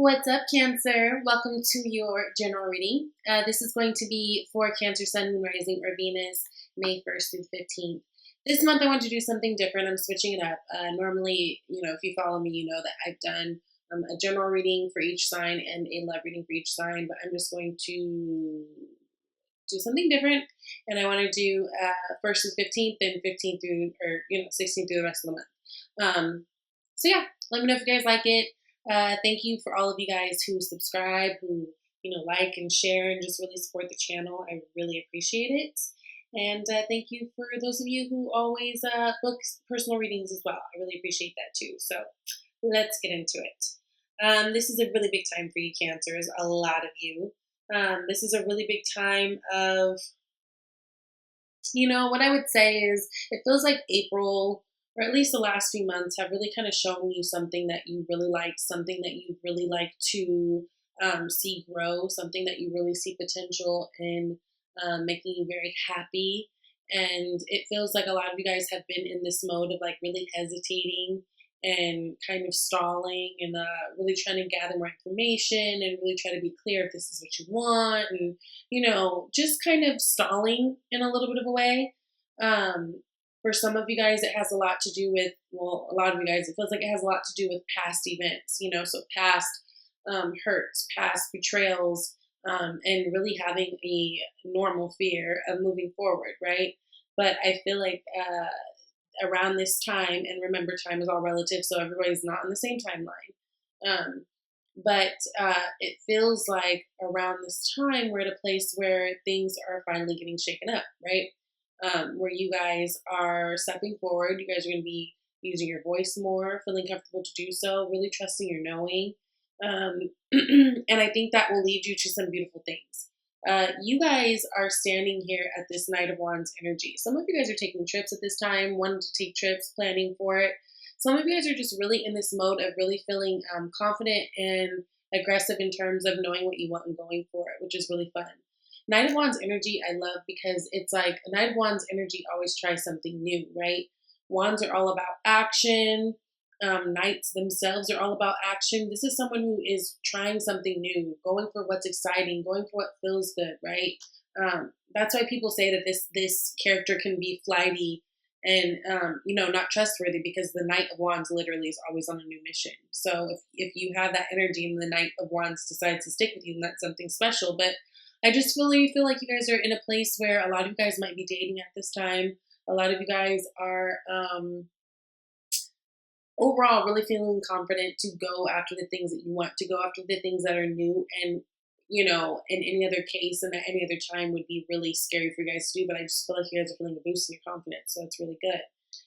What's up, Cancer? Welcome to your general reading. This is going to be for Cancer, Sun, Moon, Rising, or Venus, May 1st through 15th. This month I want to do something different. I'm switching it up. Normally, if you follow me, you know that I've done a general reading for each sign and a love reading for each sign, but I'm just going to do something different. And I want to do 1st through 15th and 15th through, 16th through the rest of the month. So yeah, let me know if you guys like it. Thank you for all of you guys who subscribe, who like and share and just really support the channel. I really appreciate it. And thank you for those of you who always book personal readings as well. I really appreciate that too. So let's get into it. This is a really big time for you, Cancers, a lot of you. This is a really big time of, what I would say is it feels like April, or at least the last few months, have really kind of shown you something that you really like, something that you really like to see grow, something that you really see potential in making you very happy. And it feels like a lot of you guys have been in this mode of like really hesitating and kind of stalling and really trying to gather more information and really try to be clear if this is what you want, and just kind of stalling in a little bit of a way. For some of you guys, it has a lot to do with, a lot of you guys, it feels like it has a lot to do with past events, so past hurts, past betrayals, and really having a normal fear of moving forward, right? But I feel like around this time, and remember, time is all relative, so everybody's not on the same timeline. But it feels like around this time, we're at a place where things are finally getting shaken up, right? Where you guys are stepping forward. You guys are going to be using your voice more, feeling comfortable to do so, really trusting your knowing. And I think that will lead you to some beautiful things. You guys are standing here at this Knight of Wands energy. Some of you guys are taking trips at this time, wanting to take trips, planning for it. Some of you guys are just really in this mode of really feeling confident and aggressive in terms of knowing what you want and going for it, which is really fun. Knight of Wands energy I love because it's like a Knight of Wands energy always tries something new, right? Wands are all about action. Knights themselves are all about action. This is someone who is trying something new, going for what's exciting, going for what feels good, right? That's why people say that this character can be flighty and not trustworthy, because the Knight of Wands literally is always on a new mission. So if you have that energy and the Knight of Wands decides to stick with you, then that's something special. But I just really feel like you guys are in a place where a lot of you guys might be dating at this time. A lot of you guys are overall really feeling confident to go after the things that you want, to go after the things that are new, and in any other case and at any other time would be really scary for you guys to do. But I just feel like you guys are feeling a boost in your confidence, so it's really good.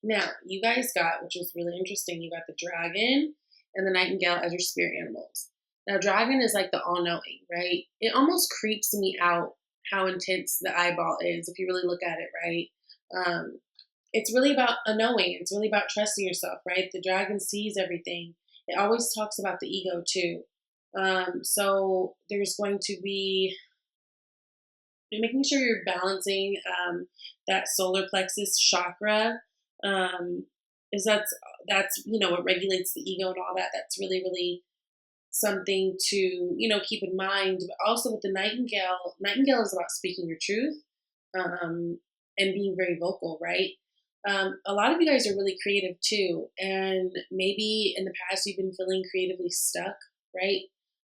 Now, you guys got, which was really interesting, you got the dragon and the nightingale as your spirit animals. Now, dragon is like the all-knowing, right? It almost creeps me out how intense the eyeball is if you really look at it, right? It's really about a knowing. It's really about trusting yourself, right? The dragon sees everything. It always talks about the ego too. So there's going to be, you're making sure you're balancing that solar plexus chakra. Is that's what regulates the ego and all that. That's really, really something to keep in mind. But also with the nightingale is about speaking your truth and being very vocal, right? A lot of you guys are really creative too, and maybe in the past you've been feeling creatively stuck, right?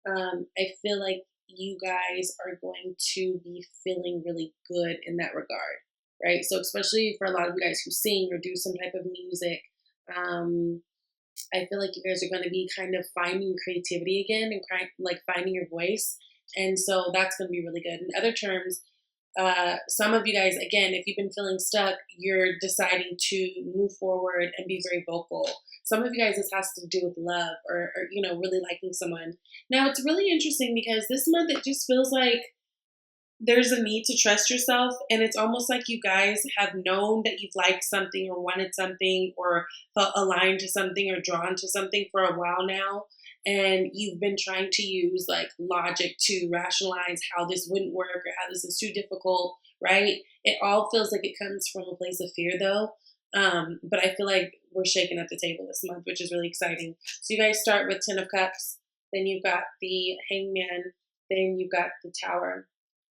I feel like you guys are going to be feeling really good in that regard, right? So especially for a lot of you guys who sing or do some type of music, I feel like you guys are going to be kind of finding creativity again and finding your voice. And so that's going to be really good. In other terms, some of you guys, again, if you've been feeling stuck, you're deciding to move forward and be very vocal. Some of you guys, this has to do with love or really liking someone. Now, it's really interesting because this month it just feels like there's a need to trust yourself, and it's almost like you guys have known that you've liked something or wanted something or felt aligned to something or drawn to something for a while now, and you've been trying to use like logic to rationalize how this wouldn't work or how this is too difficult, right? It all feels like it comes from a place of fear though. But I feel like we're shaking at the table this month, which is really exciting. So you guys start with 10 of Cups. then you've got the Hangman, then you've got the Tower.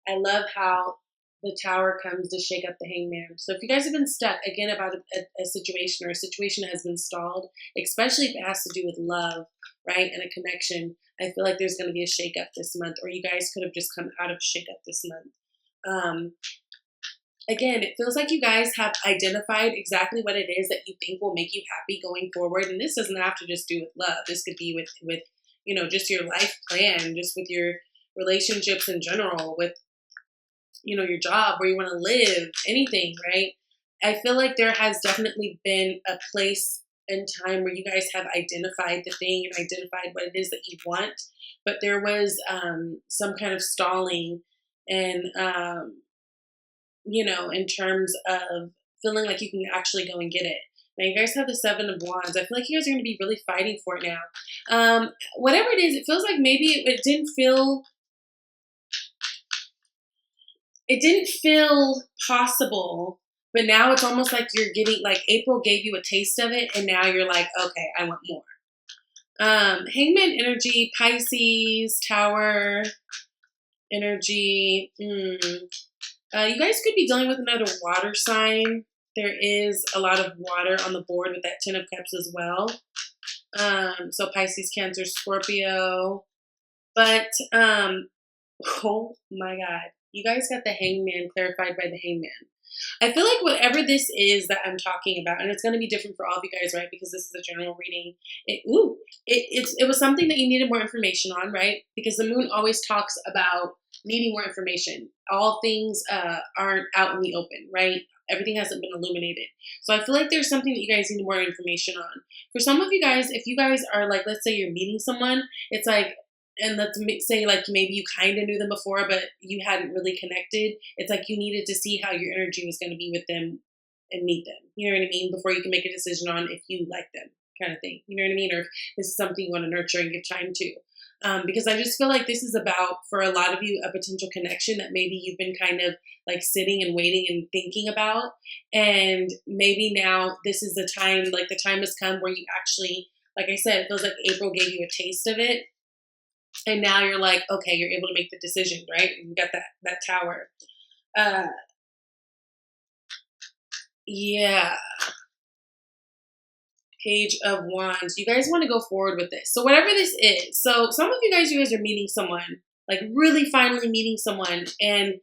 I love how the Tower comes to shake up the Hangman. So if you guys have been stuck again about a situation, or a situation has been stalled, especially if it has to do with love, right, and a connection, I feel like there's going to be a shake up this month, or you guys could have just come out of shake up this month. Again, it feels like you guys have identified exactly what it is that you think will make you happy going forward. And this doesn't have to just do with love. This could be with just your life plan, just with your relationships in general, with your job, where you want to live, anything, right? I feel like there has definitely been a place and time where you guys have identified the thing and identified what it is that you want, but there was some kind of stalling and in terms of feeling like you can actually go and get it. Now you guys have the Seven of Wands. I feel like you guys are going to be really fighting for it now. Whatever it is, it feels like maybe it didn't feel possible, but now it's almost like you're getting, like April gave you a taste of it, and now you're like, okay, I want more. Hangman energy, Pisces, Tower energy. You guys could be dealing with another water sign. There is a lot of water on the board with that Ten of Cups as well. So Pisces, Cancer, Scorpio. But, oh my God. You guys got the Hangman clarified by the Hangman. I feel like whatever this is that I'm talking about, and it's going to be different for all of you guys, right? Because this is a general reading. It was something that you needed more information on, right? Because the moon always talks about needing more information. All things aren't out in the open, right? Everything hasn't been illuminated. So I feel like there's something that you guys need more information on. For some of you guys, if you guys are like, let's say you're meeting someone, it's like, and let's say like maybe you kind of knew them before, but you hadn't really connected. It's like you needed to see how your energy was going to be with them and meet them. You know what I mean? Before you can make a decision on if you like them, kind of thing. You know what I mean? Or if this is something you want to nurture and give time to. Because I just feel like this is about, for a lot of you, a potential connection that maybe you've been kind of like sitting and waiting and thinking about. And maybe now this is the time, like the time has come where you actually, like I said, it feels like April gave you a taste of it. And now you're like, okay, you're able to make the decision, right? You got that Tower. Yeah. Page of Wands. You guys want to go forward with this. So whatever this is. So some of you guys are meeting someone, like really finally meeting someone. And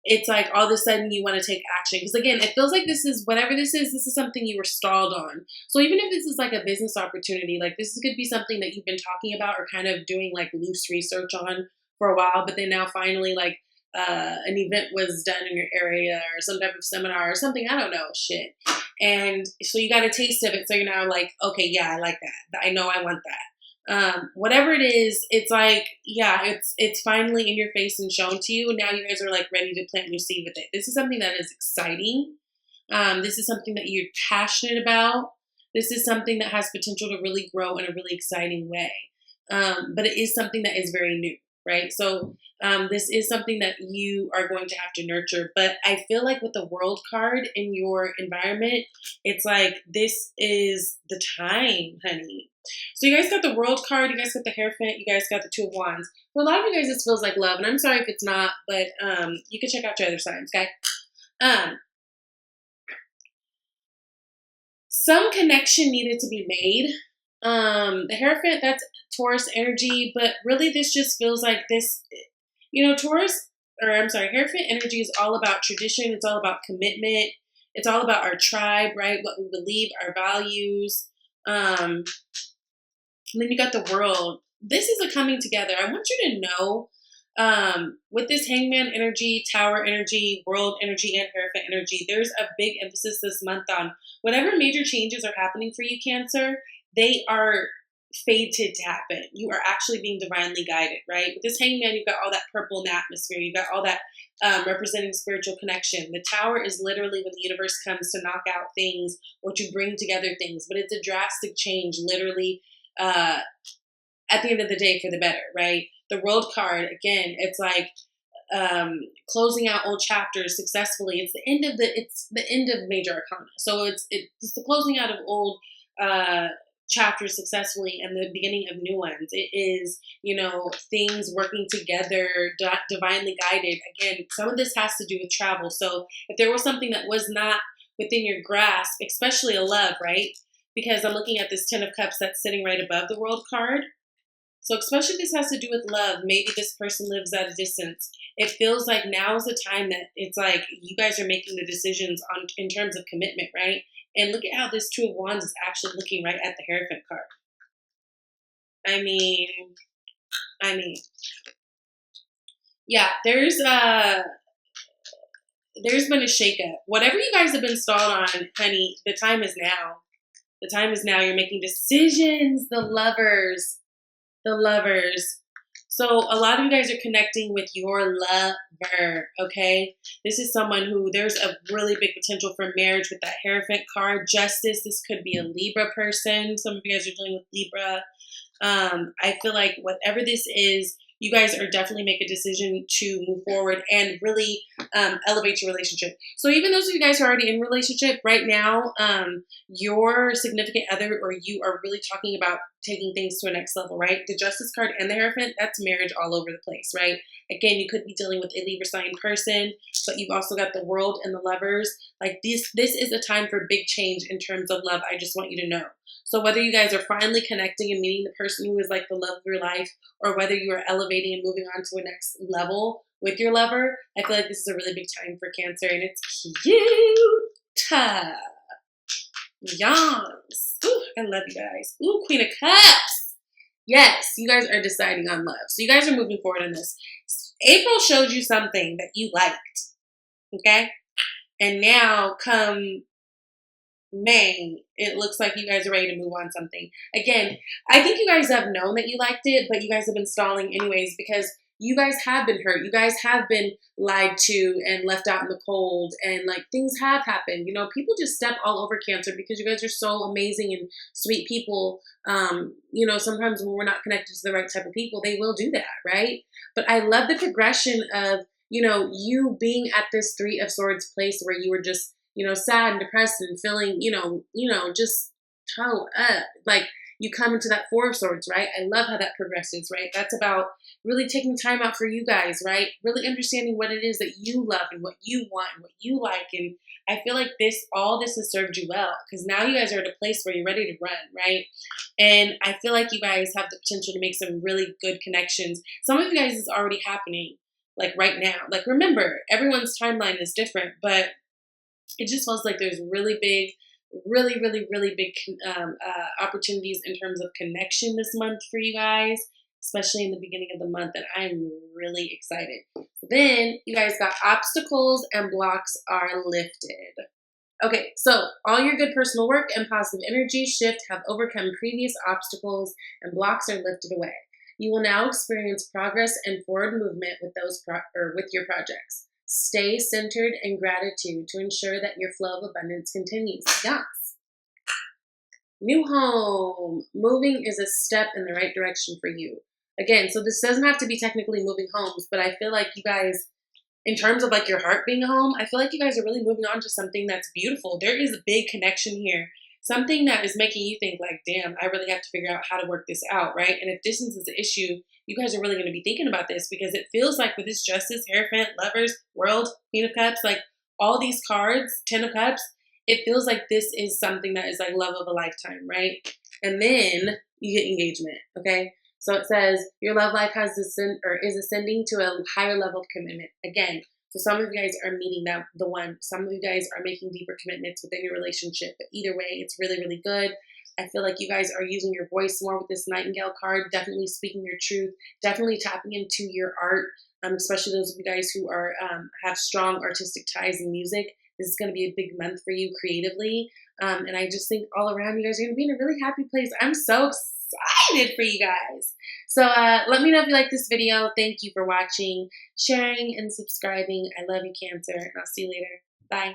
it's like all of a sudden you want to take action. Because again, it feels like whatever this is something you were stalled on. So even if this is like a business opportunity, like this could be something that you've been talking about or kind of doing like loose research on for a while, but then now finally like an event was done in your area or some type of seminar or something, I don't know, shit. And so you got a taste of it. So you're now like, okay, yeah, I like that. I know I want that. Whatever it is, it's like, yeah, it's finally in your face and shown to you. And now you guys are like ready to plant new seed with it. This is something that is exciting. This is something that you're passionate about. This is something that has potential to really grow in a really exciting way. But it is something that is very new, right? So this is something that you are going to have to nurture. But I feel like with the World card in your environment, it's like this is the time, honey. So you guys got the World card, you guys got the Hierophant, you guys got the Two of Wands. For a lot of you guys, this feels like love, and I'm sorry if it's not, but you can check out your other signs, okay? Some connection needed to be made. The Hierophant, that's Taurus energy, but really this just feels like this, Hierophant energy is all about tradition, it's all about commitment, it's all about our tribe, right? What we believe, our values. And then you got the World. This is a coming together. I want you to know, with this Hangman energy, Tower energy, World energy, and Hierophant energy, there's a big emphasis this month on whatever major changes are happening for you, Cancer, they are fated to happen. You are actually being divinely guided, right? With this Hangman, you've got all that purple in the atmosphere. You've got all that representing spiritual connection. The Tower is literally when the universe comes to knock out things or to bring together things, but it's a drastic change, literally, at the end of the day for the better, right? The World card, again, it's like closing out old chapters successfully. It's the end of major arcana. So it's the closing out of old chapters successfully and the beginning of new ones. It is, you know, things working together, divinely guided. Again, some of this has to do with travel. So if there was something that was not within your grasp, especially a love, right? Because I'm looking at this Ten of Cups that's sitting right above the World card. So especially if this has to do with love, maybe this person lives at a distance. It feels like now is the time that it's like you guys are making the decisions on in terms of commitment, right? And look at how this Two of Wands is actually looking right at the Hierophant card. I mean, yeah, there's been a shakeup. Whatever you guys have been stalled on, honey, the time is now. The time is now. You're making decisions. The lovers. The lovers. So a lot of you guys are connecting with your lover, okay? This is someone who there's a really big potential for marriage with that Hierophant card. Justice, this could be a Libra person. Some of you guys are dealing with Libra. I feel like whatever this is, you guys are definitely make a decision to move forward and really elevate your relationship. So even those of you guys who are already in a relationship right now, your significant other or you are really talking about taking things to a next level, right? The Justice card and the Hierophant, that's marriage all over the place, right? Again, you could be dealing with a Libra sign person, but you've also got the World and the Lovers. Like this is a time for big change in terms of love. I just want you to know. So whether you guys are finally connecting and meeting the person who is like the love of your life, or whether you are elevating and moving on to a next level with your lover, I feel like this is a really big time for Cancer, and it's cute. Yes. Ooh, I love you guys. Ooh, Queen of Cups. Yes, you guys are deciding on love. So you guys are moving forward in this. April showed you something that you liked, okay? And now come May, it looks like you guys are ready to move on something. Again, I think you guys have known that you liked it, but you guys have been stalling anyways because you guys have been hurt. You guys have been lied to and left out in the cold, and like things have happened. You know, people just step all over Cancer because you guys are so amazing and sweet people. You know, sometimes when we're not connected to the right type of people, they will do that, right? But I love the progression of, you know, you being at this Three of Swords place where you were just, you know, sad and depressed and feeling, you know, just toe up. Like you come into that Four of Swords, right? I love how that progresses, right? That's about really taking time out for you guys, right? Really understanding what it is that you love and what you want and what you like. And I feel like all this has served you well because now you guys are at a place where you're ready to run, right? And I feel like you guys have the potential to make some really good connections. Some of you guys is already happening, like right now. Like remember, everyone's timeline is different, but it just feels like there's really big, really big opportunities in terms of connection this month for you guys, especially in the beginning of the month. And I'm really excited. Then you guys got obstacles and blocks are lifted. Okay, so all your good personal work and positive energy shift have overcome previous obstacles and blocks are lifted away. You will now experience progress and forward movement with with your projects. Stay centered in gratitude to ensure that your flow of abundance continues. Yes. New home. Moving is a step in the right direction for you. Again, so this doesn't have to be technically moving homes, but I feel like you guys, in terms of like your heart being home, I feel like you guys are really moving on to something that's beautiful. There is a big connection here. Something that is making you think like, damn, I really have to figure out how to work this out, right? And if distance is the issue, you guys are really going to be thinking about this because it feels like with this Justice, Hierophant, Lovers, World, Queen of Cups, like all these cards, Ten of Cups, it feels like this is something that is like love of a lifetime, right? And then you get engagement, okay? So it says your love life is ascending to a higher level of commitment. Again, so some of you guys are meeting the one. Some of you guys are making deeper commitments within your relationship. But either way, it's really good. I feel like you guys are using your voice more with this Nightingale card, definitely speaking your truth, definitely tapping into your art, especially those of you guys who are have strong artistic ties in music. This is going to be a big month for you creatively. And I just think all around you guys are going to be in a really happy place. I'm so excited for you guys. So let me know if you like this video. Thank you for watching, sharing, and subscribing. I love you, Cancer, and I'll see you later. Bye.